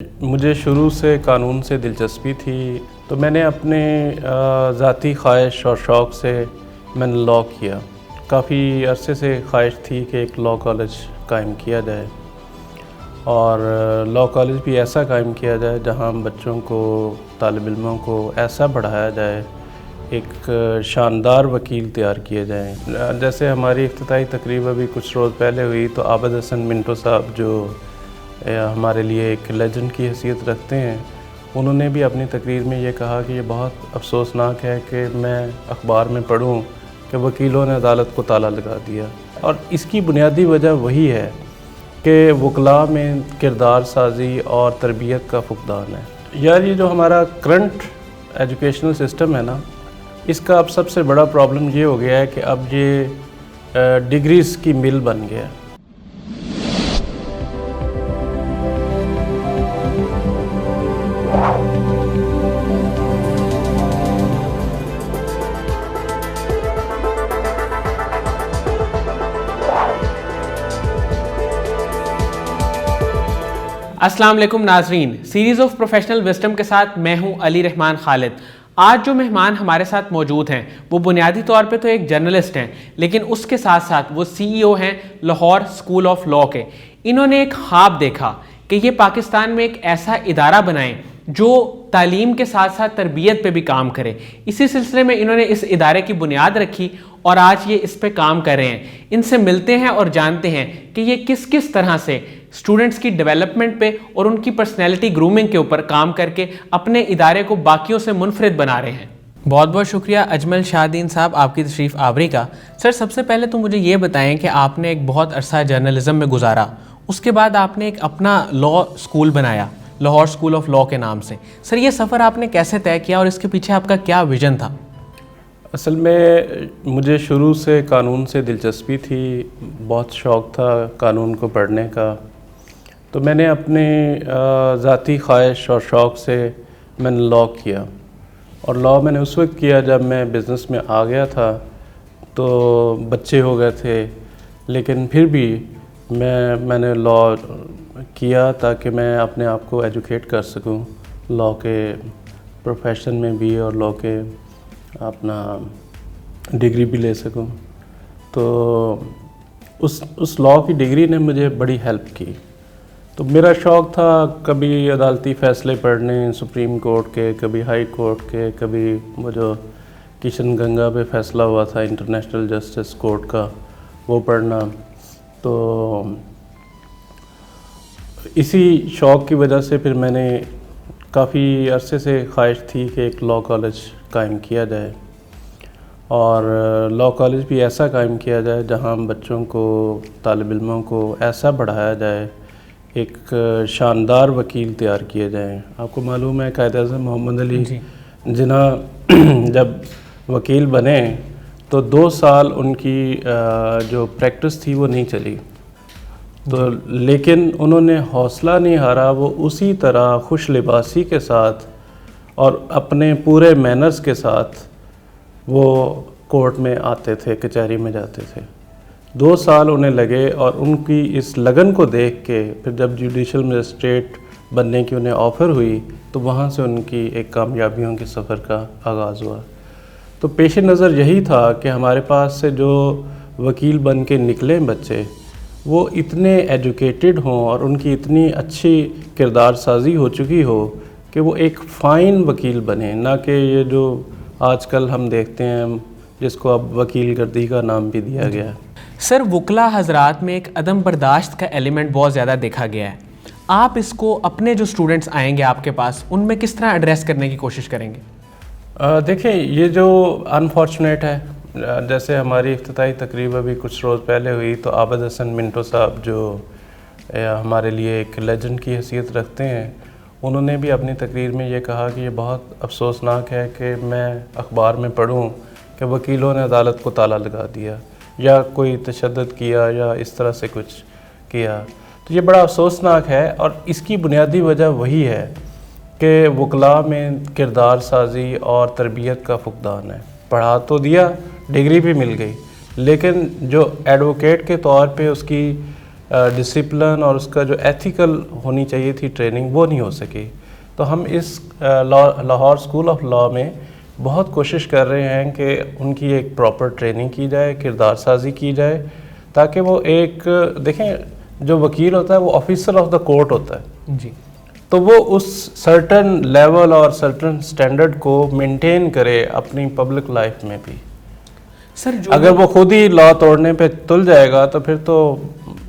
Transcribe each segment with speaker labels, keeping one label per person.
Speaker 1: مجھے شروع سے قانون سے دلچسپی تھی، تو میں نے اپنے ذاتی خواہش اور شوق سے میں نے لاء کیا۔ کافی عرصے سے خواہش تھی کہ ایک لاء کالج قائم کیا جائے، اور لاء کالج بھی ایسا قائم کیا جائے جہاں بچوں کو، طالب علموں کو ایسا پڑھایا جائے، ایک شاندار وکیل تیار کیے جائیں۔ جیسے ہماری افتتاحی تقریب ابھی کچھ روز پہلے ہوئی، تو عابد حسن منٹو صاحب جو ہمارے لیے ایک لیجنڈ کی حیثیت رکھتے ہیں، انہوں نے بھی اپنی تقریر میں یہ کہا کہ یہ بہت افسوسناک ہے کہ میں اخبار میں پڑھوں کہ وکیلوں نے عدالت کو تالا لگا دیا، اور اس کی بنیادی وجہ وہی ہے کہ وکلاء میں کردار سازی اور تربیت کا فقدان ہے۔ یار یہ جو ہمارا کرنٹ ایجوکیشنل سسٹم ہے نا، اس کا اب سب سے بڑا پرابلم یہ ہو گیا ہے کہ اب یہ ڈگریز کی مل بن گیا ہے۔
Speaker 2: السلام علیکم ناظرین، سیریز آف پروفیشنل وزڈم کے ساتھ میں ہوں علی رحمان خالد۔ آج جو مہمان ہمارے ساتھ موجود ہیں وہ بنیادی طور پہ تو ایک جرنلسٹ ہیں، لیکن اس کے ساتھ ساتھ وہ CEO ہیں لاہور اسکول آف لاء کے۔ انہوں نے ایک خواب دیکھا کہ یہ پاکستان میں ایک ایسا ادارہ بنائیں جو تعلیم کے ساتھ ساتھ تربیت پہ بھی کام کرے۔ اسی سلسلے میں انہوں نے اس ادارے کی بنیاد رکھی اور آج یہ اس پہ کام کر رہے ہیں۔ ان سے ملتے ہیں اور جانتے ہیں کہ یہ کس طرح سے اسٹوڈنٹس کی ڈیولپمنٹ پہ اور ان کی پرسنالٹی گرومنگ کے اوپر کام کر کے اپنے ادارے کو باقیوں سے منفرد بنا رہے ہیں۔ بہت بہت شکریہ اجمل شاہدین صاحب آپ کی تشریف آوری کا۔ سر، سب سے پہلے تو مجھے یہ بتائیں کہ آپ نے ایک بہت عرصہ جرنلزم میں گزارا، اس کے بعد آپ نے ایک اپنا لاء اسکول بنایا لاہور اسکول آف لاء کے نام سے۔ سر، یہ سفر آپ نے کیسے طے کیا اور اس کے پیچھے آپ کا کیا ویژن تھا؟
Speaker 1: اصل میں مجھے شروع سے قانون سے دلچسپی تھی، بہت شوق تھا قانون کو پڑھنے کا، تو میں نے اپنے ذاتی خواہش اور شوق سے میں نے لاء کیا، اور لاء میں نے اس وقت کیا جب میں بزنس میں آ گیا تھا، تو بچے ہو گئے تھے، لیکن پھر بھی میں نے لاء کیا تاکہ میں اپنے آپ کو ایجوکیٹ کر سکوں لاء کے پروفیشن میں بھی، اور لاء کے اپنا ڈگری بھی لے سکوں۔ تو اس لاء کی ڈگری نے مجھے بڑی ہیلپ کی۔ تو میرا شوق تھا کبھی عدالتی فیصلے پڑھنے، سپریم کورٹ کے، کبھی ہائی کورٹ کے، کبھی وہ جو کشن گنگا پہ فیصلہ ہوا تھا انٹرنیشنل جسٹس کورٹ کا، وہ پڑھنا۔ تو اسی شوق کی وجہ سے پھر میں نے کافی عرصے سے خواہش تھی کہ ایک لاء کالج قائم کیا جائے، اور لاء کالج بھی ایسا قائم کیا جائے جہاں بچوں کو، طالب علموں کو ایسا پڑھایا جائے، ایک شاندار وکیل تیار کیے جائیں۔ آپ کو معلوم ہے قائد اعظم محمد علی جناح جب وکیل بنے تو 2 سال ان کی جو پریکٹس تھی وہ نہیں چلی، تو لیکن انہوں نے حوصلہ نہیں ہارا، وہ اسی طرح خوش لباسی کے ساتھ اور اپنے پورے مینرز کے ساتھ وہ کورٹ میں آتے تھے، کچہری میں جاتے تھے۔ 2 سال انہیں لگے، اور ان کی اس لگن کو دیکھ کے پھر جب جوڈیشل مجسٹریٹ بننے کی انہیں آفر ہوئی، تو وہاں سے ان کی ایک کامیابیوں کے سفر کا آغاز ہوا۔ تو پیش نظر یہی تھا کہ ہمارے پاس سے جو وکیل بن کے نکلیں بچے، وہ اتنے ایجوکیٹڈ ہوں اور ان کی اتنی اچھی کردار سازی ہو چکی ہو کہ وہ ایک فائن وکیل بنے، نہ کہ یہ جو آج کل ہم دیکھتے ہیں جس کو اب وکیل گردی کا نام بھی دیا گیا ہے۔
Speaker 2: سر، وکلا حضرات میں ایک عدم برداشت کا ایلیمنٹ بہت زیادہ دیکھا گیا ہے، آپ اس کو اپنے جو اسٹوڈنٹس آئیں گے آپ کے پاس ان میں کس طرح ایڈریس کرنے کی کوشش کریں گے؟
Speaker 1: دیکھیں، یہ جو انفارچونیٹ ہے، جیسے ہماری افتتاحی تقریب ابھی کچھ روز پہلے ہوئی، تو عابد حسن منٹو صاحب جو ہمارے لیے ایک لیجنڈ کی حیثیت رکھتے ہیں، انہوں نے بھی اپنی تقریر میں یہ کہا کہ یہ بہت افسوسناک ہے کہ میں اخبار میں پڑھوں کہ وکیلوں نے عدالت کو تالا لگا دیا، یا کوئی تشدد کیا، یا اس طرح سے کچھ کیا۔ تو یہ بڑا افسوسناک ہے، اور اس کی بنیادی وجہ وہی ہے کہ وکلاء میں کردار سازی اور تربیت کا فقدان ہے۔ پڑھا تو دیا، ڈگری بھی مل گئی، لیکن جو ایڈوکیٹ کے طور پہ اس کی ڈسپلن اور اس کا جو ایتھیکل ہونی چاہیے تھی ٹریننگ وہ نہیں ہو سکی. تو ہم اس لاہور اسکول آف لاء میں بہت کوشش کر رہے ہیں کہ ان کی ایک پراپر ٹریننگ کی جائے, کردار سازی کی جائے, تاکہ وہ ایک دیکھیں جو وکیل ہوتا ہے وہ آفیسر آف دا کورٹ ہوتا ہے
Speaker 2: جی,
Speaker 1: تو وہ اس سرٹن لیول اور سرٹن سٹینڈرڈ کو مینٹین کرے اپنی پبلک لائف میں بھی.
Speaker 2: سر
Speaker 1: اگر وہ خود ہی لا توڑنے پہ تل جائے گا تو پھر تو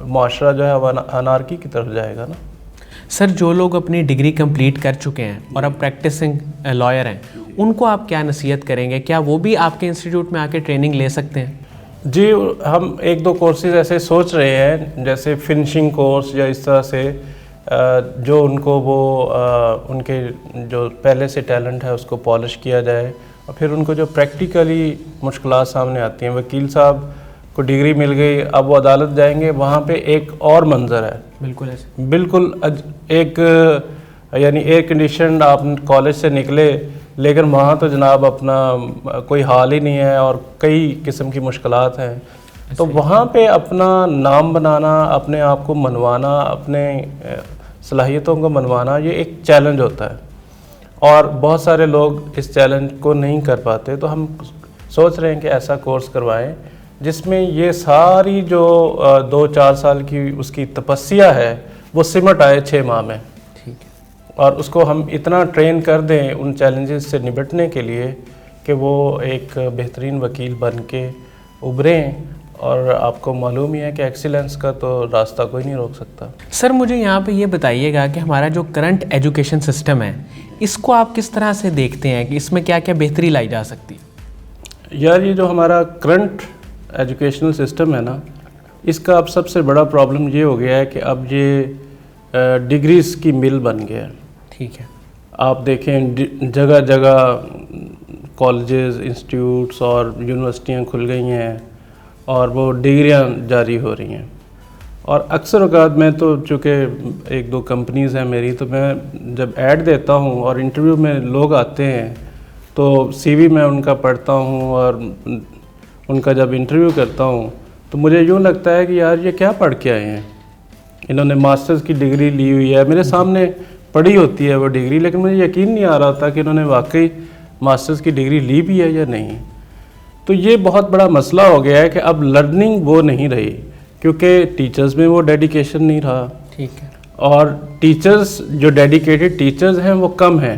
Speaker 1: معاشرہ جو ہے وہ انارکی کی طرف جائے گا نا.
Speaker 2: سر جو لوگ اپنی ڈگری کمپلیٹ کر چکے ہیں اور اب پریکٹسنگ لائر ہیں, ان کو آپ کیا نصیحت کریں گے؟ کیا وہ بھی آپ کے انسٹیٹیوٹ میں آ کے ٹریننگ لے سکتے ہیں؟
Speaker 1: جی, ہم 1-2 کورسز ایسے سوچ رہے ہیں, جیسے فنشنگ کورس یا اس طرح سے جو ان کو وہ ان کے جو پہلے سے ٹیلنٹ ہے اس کو پالش کیا جائے, اور پھر ان کو جو پریکٹیکلی مشکلات سامنے آتی ہیں. وکیل صاحب کو ڈگری مل گئی, اب وہ عدالت جائیں گے, وہاں پہ ایک اور منظر ہے,
Speaker 2: بالکل ایسے,
Speaker 1: بالکل ایک یعنی ایئر کنڈیشنڈ آپ کالج سے نکلے, لیکن وہاں تو جناب اپنا کوئی حال ہی نہیں ہے اور کئی قسم کی مشکلات ہیں. تو وہاں پہ اپنا نام بنانا, اپنے آپ کو منوانا, اپنے صلاحیتوں کو منوانا, یہ ایک چیلنج ہوتا ہے اور بہت سارے لوگ اس چیلنج کو نہیں کر پاتے. تو ہم سوچ رہے ہیں کہ ایسا کورس کروائیں جس میں یہ ساری جو 2-4 سال کی اس کی تپسیا ہے وہ سمٹ آئے 6 ماہ میں.
Speaker 2: ٹھیک ہے,
Speaker 1: اور اس کو ہم اتنا ٹرین کر دیں ان چیلنجز سے نبٹنے کے لیے کہ وہ ایک بہترین وکیل بن کے ابھریں. اور آپ کو معلوم ہی ہے کہ ایکسیلنس کا تو راستہ کوئی نہیں روک سکتا.
Speaker 2: سر مجھے یہاں پہ یہ بتائیے گا کہ ہمارا جو کرنٹ ایجوکیشن سسٹم ہے اس کو آپ کس طرح سے دیکھتے ہیں کہ اس میں کیا کیا بہتری لائی جا سکتی؟
Speaker 1: یار, یہ جو ہمارا کرنٹ ایجوکیشنل سسٹم ہے نا, اس کا اب سب سے بڑا پرابلم یہ ہو گیا ہے کہ اب یہ ڈگریز کی مل بن گیا ہے.
Speaker 2: ٹھیک ہے,
Speaker 1: آپ دیکھیں جگہ جگہ کالجز, انسٹیٹیوٹس اور یونیورسٹیاں کھل گئی ہیں اور وہ ڈگریاں جاری ہو رہی ہیں. اور اکثر اوقات میں تو چونکہ 1-2 کمپنیز ہیں میری, تو میں جب ایڈ دیتا ہوں اور انٹرویو میں لوگ آتے ہیں تو سی وی میں ان کا پڑھتا ہوں اور ان کا جب انٹرویو کرتا ہوں تو مجھے یوں لگتا ہے کہ یار یہ کیا پڑھ کے آئے ہیں. انہوں نے ماسٹرز کی ڈگری لی ہوئی ہے, میرے سامنے پڑھی ہوتی ہے وہ ڈگری, لیکن مجھے یقین نہیں آ رہا تھا کہ انہوں نے واقعی ماسٹرز کی ڈگری لی بھی ہے یا نہیں. تو یہ بہت بڑا مسئلہ ہو گیا ہے کہ اب لرننگ وہ نہیں رہی, کیونکہ ٹیچرز میں وہ ڈیڈیکیشن نہیں رہا.
Speaker 2: ٹھیک ہے,
Speaker 1: اور ٹیچرز جو ڈیڈیکیٹڈ ٹیچرز ہیں وہ کم ہیں.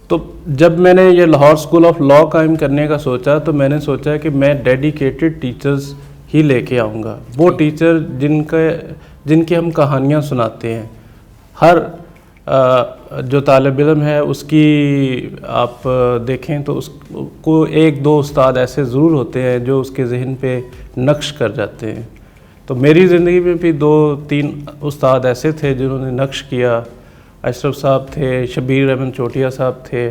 Speaker 1: تو جب میں نے یہ لاہور اسکول آف لاء قائم کرنے کا سوچا تو میں نے سوچا کہ میں ڈیڈیکیٹڈ ٹیچرز ہی لے کے آؤں گا, وہ ٹیچر جن کی ہم کہانیاں سناتے ہیں. ہر جو طالب علم ہے اس کی آپ دیکھیں تو اس کو 1-2 استاد ایسے ضرور ہوتے ہیں جو اس کے ذہن پہ نقش کر جاتے ہیں. تو میری زندگی میں بھی 2-3 استاد ایسے تھے جنہوں نے نقش کیا. اشرف صاحب تھے, شبیر احمد چوٹیا صاحب تھے,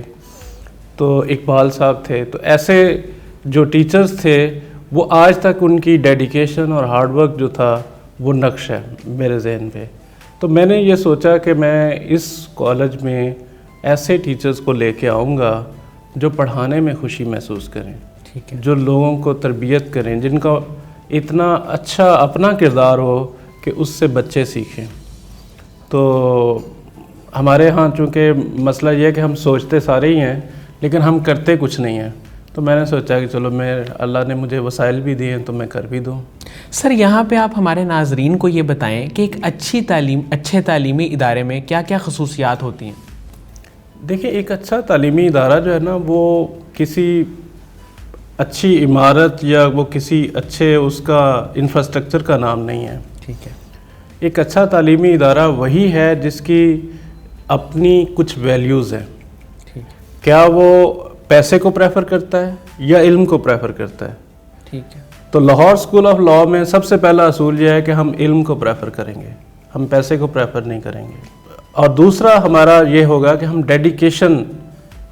Speaker 1: تو اقبال صاحب تھے. تو ایسے جو ٹیچرز تھے وہ آج تک ان کی ڈیڈیکیشن اور ہارڈ ورک جو تھا وہ نقش ہے میرے ذہن پہ. تو میں نے یہ سوچا کہ میں اس کالج میں ایسے ٹیچرز کو لے کے آؤں گا جو پڑھانے میں خوشی محسوس کریں.
Speaker 2: ٹھیک ہے,
Speaker 1: جو لوگوں کو تربیت کریں, جن کا اتنا اچھا اپنا کردار ہو کہ اس سے بچے سیکھیں. تو ہمارے ہاں چونکہ مسئلہ یہ ہے کہ ہم سوچتے سارے ہی ہیں لیکن ہم کرتے کچھ نہیں ہیں. تو میں نے سوچا کہ چلو اللہ نے مجھے وسائل بھی دیے ہیں تو میں کر بھی دوں.
Speaker 2: سر یہاں پہ آپ ہمارے ناظرین کو یہ بتائیں کہ ایک اچھے تعلیمی ادارے میں کیا کیا خصوصیات ہوتی ہیں؟
Speaker 1: دیکھیں, ایک اچھا تعلیمی ادارہ جو ہے نا وہ کسی اچھی عمارت یا وہ کسی اچھے اس کا انفراسٹرکچر کا نام نہیں ہے.
Speaker 2: ٹھیک ہے,
Speaker 1: ایک اچھا تعلیمی ادارہ وہی ہے جس کی اپنی کچھ ویلیوز ہیں. کیا وہ پیسے کو پریفر کرتا ہے یا علم کو پریفر کرتا ہے؟
Speaker 2: ٹھیک ہے,
Speaker 1: تو لاہور اسکول آف لاء میں سب سے پہلا اصول یہ ہے کہ ہم علم کو پریفر کریں گے, ہم پیسے کو پریفر نہیں کریں گے. اور دوسرا ہمارا یہ ہوگا کہ ہم ڈیڈیکیشن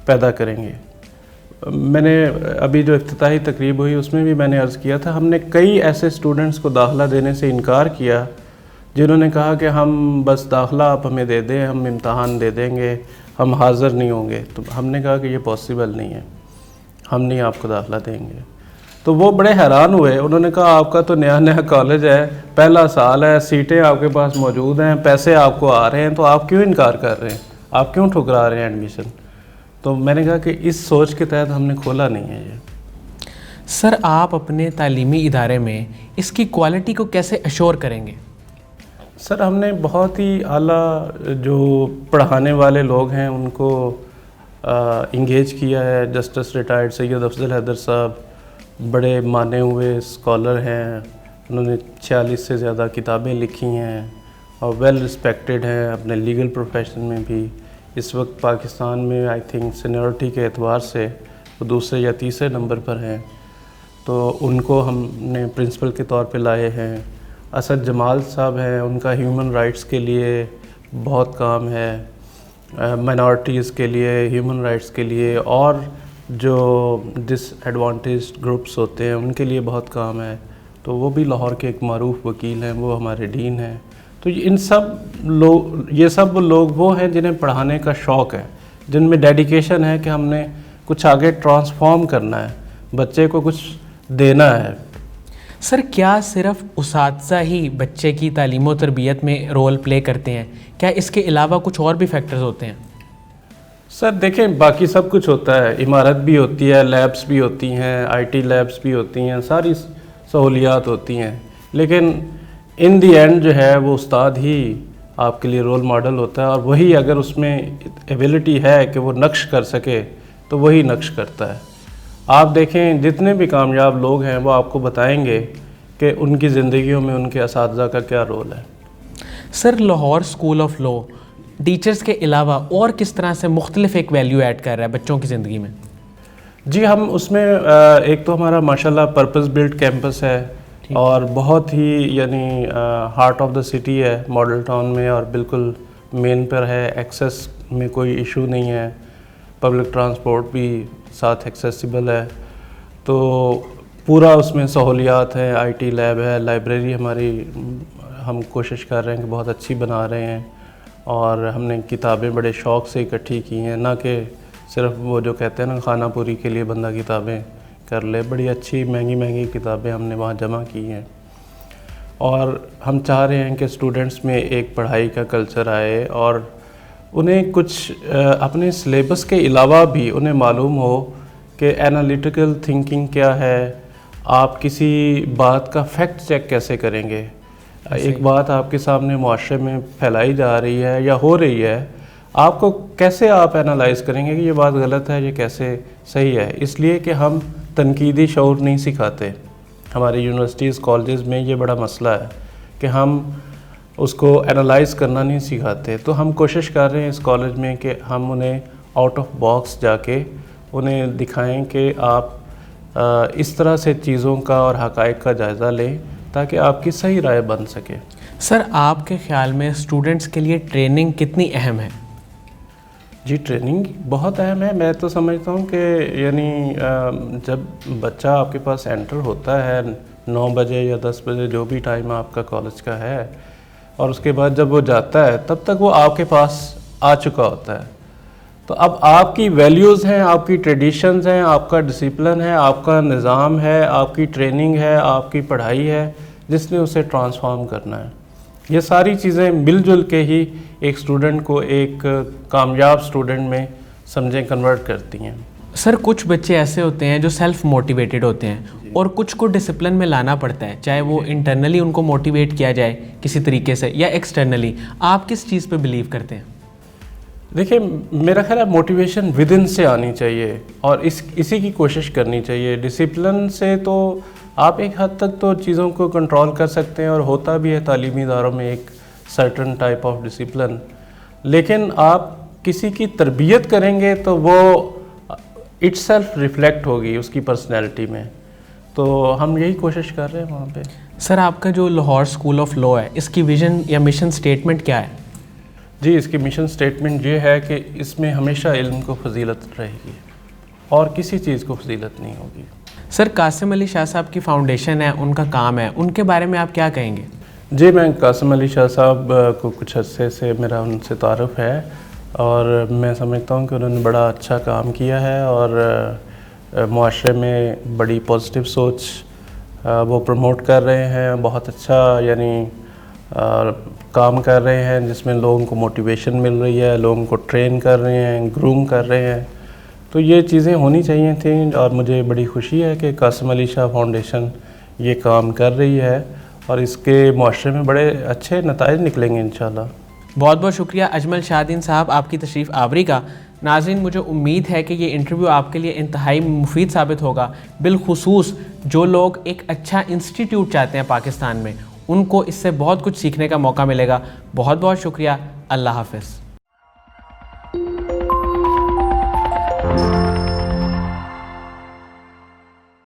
Speaker 1: پیدا کریں گے. میں نے ابھی جو افتتاحی تقریب ہوئی اس میں بھی میں نے عرض کیا تھا, ہم نے کئی ایسے اسٹوڈنٹس کو داخلہ دینے سے انکار کیا جنہوں نے کہا کہ ہم بس داخلہ آپ ہمیں دے دیں, ہم امتحان دے دیں گے, ہم حاضر نہیں ہوں گے. تو ہم نے کہا کہ یہ پاسبل نہیں ہے, ہم نہیں آپ کو داخلہ دیں گے. تو وہ بڑے حیران ہوئے. انہوں نے کہا آپ کا تو نیا نیا کالج ہے, پہلا سال ہے, سیٹیں آپ کے پاس موجود ہیں, پیسے آپ کو آ رہے ہیں, تو آپ کیوں انکار کر رہے ہیں, آپ کیوں ٹھکرا رہے ہیں ایڈمیشن. تو میں نے کہا کہ اس سوچ کے تحت ہم نے کھولا نہیں ہے یہ.
Speaker 2: سر آپ اپنے تعلیمی ادارے میں اس کی کوالٹی کو کیسے ایشور کریں گے؟
Speaker 1: سر ہم نے بہت ہی اعلیٰ جو پڑھانے والے لوگ ہیں ان کو انگیج کیا ہے. جسٹس ریٹائرڈ سید افضل حیدر صاحب بڑے مانے ہوئے اسکالر ہیں, انہوں نے 46 سے زیادہ کتابیں لکھی ہیں اور ویل رسپیکٹڈ ہیں اپنے لیگل پروفیشن میں بھی. اس وقت پاکستان میں آئی تھنک سینیورٹی کے اعتبار سے وہ دوسرے یا تیسرے نمبر پر ہیں. تو ان کو ہم نے پرنسپل کے طور پہ لائے ہیں. اسد جمال صاحب ہیں, ان کا ہیومن رائٹس کے لیے بہت کام ہے, مائنارٹیز کے لیے, ہیومن رائٹس کے لیے, اور جو ڈس ایڈوانٹیجڈ گروپس ہوتے ہیں ان کے لیے بہت کام ہے. تو وہ بھی لاہور کے ایک معروف وکیل ہیں, وہ ہمارے ڈین ہیں. تو یہ سب لوگ وہ ہیں جنہیں پڑھانے کا شوق ہے, جن میں ڈیڈیکیشن ہے کہ ہم نے کچھ آگے ٹرانسفارم کرنا ہے, بچے کو کچھ دینا ہے.
Speaker 2: سر کیا صرف اساتذہ ہی بچے کی تعلیم و تربیت میں رول پلے کرتے ہیں؟ کیا اس کے علاوہ کچھ اور بھی فیکٹرز ہوتے ہیں؟
Speaker 1: سر دیکھیں, باقی سب کچھ ہوتا ہے, عمارت بھی ہوتی ہے, لیبس بھی ہوتی ہیں, آئی ٹی لیبس بھی ہوتی ہیں, ساری سہولیات ہوتی ہیں, لیکن ان دی اینڈ جو ہے وہ استاد ہی آپ کے لیے رول ماڈل ہوتا ہے. اور وہی اگر اس میں ایبلٹی ہے کہ وہ نقش کر سکے تو وہی نقش کرتا ہے. آپ دیکھیں جتنے بھی کامیاب لوگ ہیں وہ آپ کو بتائیں گے کہ ان کی زندگیوں میں ان کے اساتذہ کا کیا رول ہے.
Speaker 2: Sir Lahore school of law teachers کے علاوہ اور کس طرح سے مختلف ایک ویلیو ایڈ کر رہا ہے بچوں کی زندگی میں؟
Speaker 1: جی ہم اس میں ایک تو ہمارا ماشاءاللہ پرپز بلڈ کیمپس ہے, اور بہت ہی یعنی ہارٹ آف دا سٹی ہے, ماڈل ٹاؤن میں, اور بالکل مین پر ہے. ایکسیس میں کوئی ایشو نہیں ہے, پبلک ٹرانسپورٹ بھی ساتھ ایکسیسیبل ہے. تو پورا اس میں سہولیات ہیں, آئی ٹی لیب ہے, لائبریری ہماری ہم کوشش کر رہے ہیں کہ بہت اچھی بنا رہے ہیں, اور ہم نے کتابیں بڑے شوق سے اکٹھی کی ہیں, نہ کہ صرف وہ جو کہتے ہیں نا خانہ پوری کے لیے بندہ کتابیں کر لے. بڑی اچھی مہنگی کتابیں ہم نے وہاں جمع کی ہیں, اور ہم چاہ رہے ہیں کہ اسٹوڈنٹس میں ایک پڑھائی کا کلچر آئے, اور انہیں کچھ اپنے سلیبس کے علاوہ بھی انہیں معلوم ہو کہ انالیٹیکل تھنکنگ کیا ہے, آپ کسی بات کا فیکٹ چیک کیسے کریں گے. ایک بات آپ کے سامنے معاشرے میں پھیلائی جا رہی ہے یا ہو رہی ہے, آپ کو کیسے آپ انالائز کریں گے کہ یہ بات غلط ہے, یہ کیسے صحیح ہے. اس لیے کہ ہم تنقیدی شعور نہیں سکھاتے. ہماری یونیورسٹیز کالجز میں یہ بڑا مسئلہ ہے کہ ہم اس کو انالائز کرنا نہیں سکھاتے. تو ہم کوشش کر رہے ہیں اس کالج میں کہ ہم انہیں آؤٹ آف باکس جا کے انہیں دکھائیں کہ آپ اس طرح سے چیزوں کا اور حقائق کا جائزہ لیں تاکہ آپ کی صحیح رائے بن سکے.
Speaker 2: سر آپ کے خیال میں اسٹوڈنٹس کے لیے ٹریننگ کتنی اہم ہے؟
Speaker 1: جی ٹریننگ بہت اہم ہے. میں تو سمجھتا ہوں کہ یعنی جب بچہ آپ کے پاس انٹر ہوتا ہے 9 بجے یا 10 بجے جو بھی ٹائم آپ کا کالج کا ہے, اور اس کے بعد جب وہ جاتا ہے تب تک وہ آپ کے پاس آ چکا ہوتا ہے. تو اب آپ کی ویلیوز ہیں, آپ کی ٹریڈیشنز ہیں, آپ کا ڈسپلن ہے, آپ کا نظام ہے, آپ کی ٹریننگ ہے, آپ کی پڑھائی ہے, جس نے اسے ٹرانسفارم کرنا ہے. یہ ساری چیزیں مل جل کے ہی ایک اسٹوڈنٹ کو ایک کامیاب اسٹوڈنٹ میں سمجھیں کنورٹ کرتی ہیں.
Speaker 2: سر کچھ بچے ایسے ہوتے ہیں جو سیلف موٹیویٹڈ ہوتے ہیں, اور کچھ کو ڈسپلن میں لانا پڑتا ہے, چاہے وہ انٹرنلی ان کو موٹیویٹ کیا جائے کسی طریقے سے یا ایکسٹرنلی. آپ کس چیز پہ بلیو کرتے ہیں؟
Speaker 1: دیکھیں میرا خیال ہے موٹیویشن ود ان سے آنی چاہیے, اور اسی کی کوشش کرنی چاہیے. ڈسپلن سے تو آپ ایک حد تک تو چیزوں کو کنٹرول کر سکتے ہیں, اور ہوتا بھی ہے تعلیمی اداروں میں ایک سرٹن ٹائپ آف ڈسپلن, لیکن آپ کسی کی تربیت کریں گے تو وہ اٹ سیلف ریفلیکٹ ہوگی اس کی پرسنالٹی میں. تو ہم یہی کوشش کر رہے ہیں وہاں پہ.
Speaker 2: سر آپ کا جو لاہور اسکول آف لا ہے, اس کی ویژن یا مشن اسٹیٹمنٹ کیا ہے؟
Speaker 1: جی اس کی مشن اسٹیٹمنٹ یہ ہے کہ اس میں ہمیشہ علم کو فضیلت رہے گی اور کسی چیز کو فضیلت نہیں ہوگی.
Speaker 2: سر قاسم علی شاہ صاحب کی فاؤنڈیشن ہے, ان کا کام ہے, ان کے بارے میں آپ کیا کہیں گے؟
Speaker 1: جی میں قاسم علی شاہ صاحب کو کچھ عرصے سے میرا ان سے تعارف ہے, اور میں سمجھتا ہوں کہ انہوں نے بڑا اچھا کام کیا ہے, اور معاشرے میں بڑی پازیٹیو سوچ وہ پروموٹ کر رہے ہیں. بہت اچھا یعنی کام کر رہے ہیں جس میں لوگوں کو موٹیویشن مل رہی ہے, لوگوں کو ٹرین کر رہے ہیں, گروم کر رہے ہیں. تو یہ چیزیں ہونی چاہیے تھیں اور مجھے بڑی خوشی ہے کہ قاسم علی شاہ فاؤنڈیشن یہ کام کر رہی ہے اور اس کے معاشرے میں بڑے اچھے نتائج نکلیں گے انشاءاللہ.
Speaker 2: بہت بہت شکریہ اجمل شاہ دین صاحب آپ کی تشریف آوری کا. ناظرین مجھے امید ہے کہ یہ انٹرویو آپ کے لیے انتہائی مفید ثابت ہوگا, بالخصوص جو لوگ ایک اچھا انسٹیٹیوٹ چاہتے ہیں پاکستان میں, ان کو اس سے بہت کچھ سیکھنے کا موقع ملے گا. بہت بہت شکریہ. اللہ حافظ.